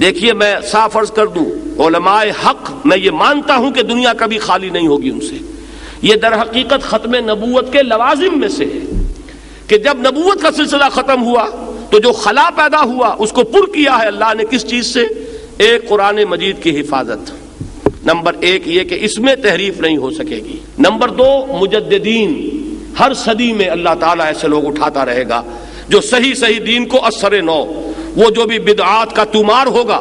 دیکھیے میں صاف عرض کر دوں، علماء حق میں یہ مانتا ہوں کہ دنیا کبھی خالی نہیں ہوگی ان سے. یہ در حقیقت ختم نبوت کے لوازم میں سے ہے کہ جب نبوت کا سلسلہ ختم ہوا تو جو خلا پیدا ہوا اس کو پر کیا ہے اللہ نے کس چیز سے؟ ایک قرآن مجید کی حفاظت. نمبر ایک یہ کہ اس میں تحریف نہیں ہو سکے گی. نمبر دو، مجددین، ہر صدی میں اللہ تعالیٰ ایسے لوگ اٹھاتا رہے گا جو صحیح دین کو اثر نو، وہ جو بھی بدعات کا تمار ہوگا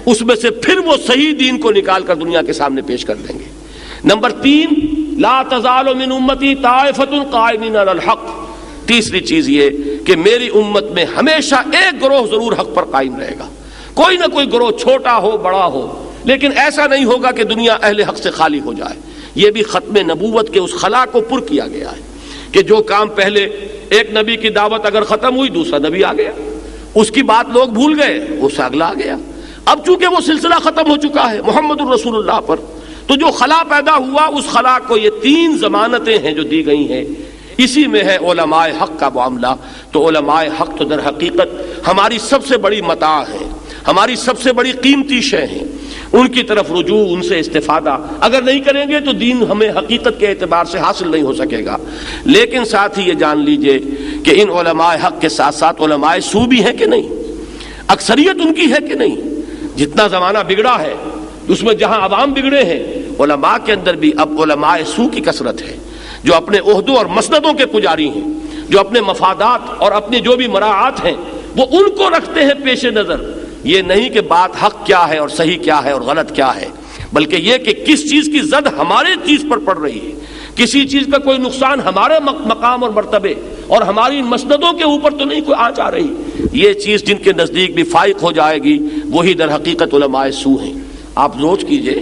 اس میں سے پھر وہ صحیح دین کو نکال کر دنیا کے سامنے پیش کر دیں گے. نمبر تین، لا تزال من امتی طائفۃ قائمین علی الحق. تیسری چیز یہ کہ میری امت میں ہمیشہ ایک گروہ ضرور حق پر قائم رہے گا. کوئی نہ کوئی گروہ چھوٹا ہو بڑا ہو، لیکن ایسا نہیں ہوگا کہ دنیا اہل حق سے خالی ہو جائے. یہ بھی ختم نبوت کے اس خلا کو پر کیا گیا ہے کہ جو کام پہلے ایک نبی کی دعوت اگر ختم ہوئی دوسرا نبی آ گیا، اس کی بات لوگ بھول گئے، اس سے اگلا آ گیا. اب چونکہ وہ سلسلہ ختم ہو چکا ہے محمد الرسول اللہ پر، تو جو خلا پیدا ہوا اس خلا کو یہ تین ضمانتیں ہیں جو دی گئی ہیں، اسی میں ہے علماء حق کا معاملہ. تو علماء حق تو در حقیقت ہماری سب سے بڑی متاع ہے، ہماری سب سے بڑی قیمتی شے ہیں. ان کی طرف رجوع، ان سے استفادہ اگر نہیں کریں گے تو دین ہمیں حقیقت کے اعتبار سے حاصل نہیں ہو سکے گا. لیکن ساتھ ہی یہ جان لیجئے کہ ان علماء حق کے ساتھ ساتھ علماء سو بھی ہیں کہ نہیں، اکثریت ان کی ہے کہ نہیں. جتنا زمانہ بگڑا ہے اس میں جہاں عوام بگڑے ہیں، علماء کے اندر بھی اب علماء سو کی کثرت ہے جو اپنے عہدوں اور مسندوں کے پجاری ہیں، جو اپنے مفادات اور اپنی جو بھی مراعات ہیں وہ ان کو رکھتے ہیں پیش نظر. یہ نہیں کہ بات حق کیا ہے اور صحیح کیا ہے اور غلط کیا ہے، بلکہ یہ کہ کس چیز کی زد ہمارے چیز پر پڑ رہی ہے، کسی چیز کا کوئی نقصان ہمارے مقام اور مرتبے اور ہماری مسندوں کے اوپر تو نہیں کوئی آنچ آ رہی. یہ چیز جن کے نزدیک بھی فائق ہو جائے گی وہی در حقیقت علماء سو ہیں. آپ سوچ کیجئے،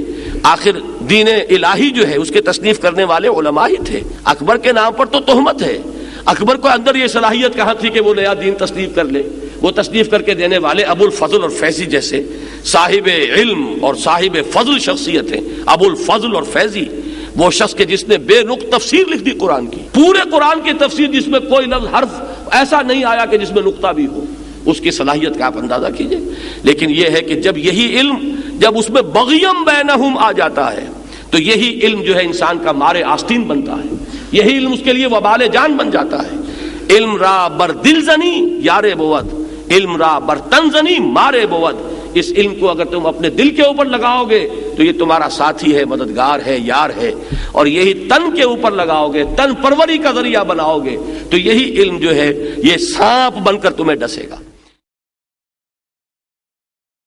آخر دین الہی جو ہے اس کے تصنیف کرنے والے علماء ہی تھے. اکبر کے نام پر تو تہمت ہے، اکبر کو اندر یہ صلاحیت کہاں تھی کہ وہ نیا دین تصنیف کر لے؟ وہ تصنیف کر کے دینے والے ابو الفضل اور فیضی جیسے صاحب علم اور صاحب فضل شخصیت ہیں. ابو الفضل اور فیضی، وہ شخص کے جس نے بے نقط تفسیر لکھ دی قرآن کی، پورے قرآن کی تفسیر جس میں کوئی لفظ حرف ایسا نہیں آیا کہ جس میں نقطہ بھی ہو. اس کی صلاحیت کا آپ اندازہ کیجئے. لیکن یہ ہے کہ جب یہی علم، جب اس میں بغیم بینہم آ جاتا ہے تو یہی علم جو ہے انسان کا مارے آستین بنتا ہے، یہی علم اس کے لیے وبال جان بن جاتا ہے. علم را بر دل زنی یارے بود، علم را بر تن زنی مارے بود. اس علم کو اگر تم اپنے دل کے اوپر لگاؤ گے تو یہ تمہارا ساتھی ہے، مددگار ہے، یار ہے. اور یہی تن کے اوپر لگاؤ گے، تن پروری کا ذریعہ بناؤ گے تو یہی علم جو ہے یہ سانپ بن کر تمہیں ڈسے گا.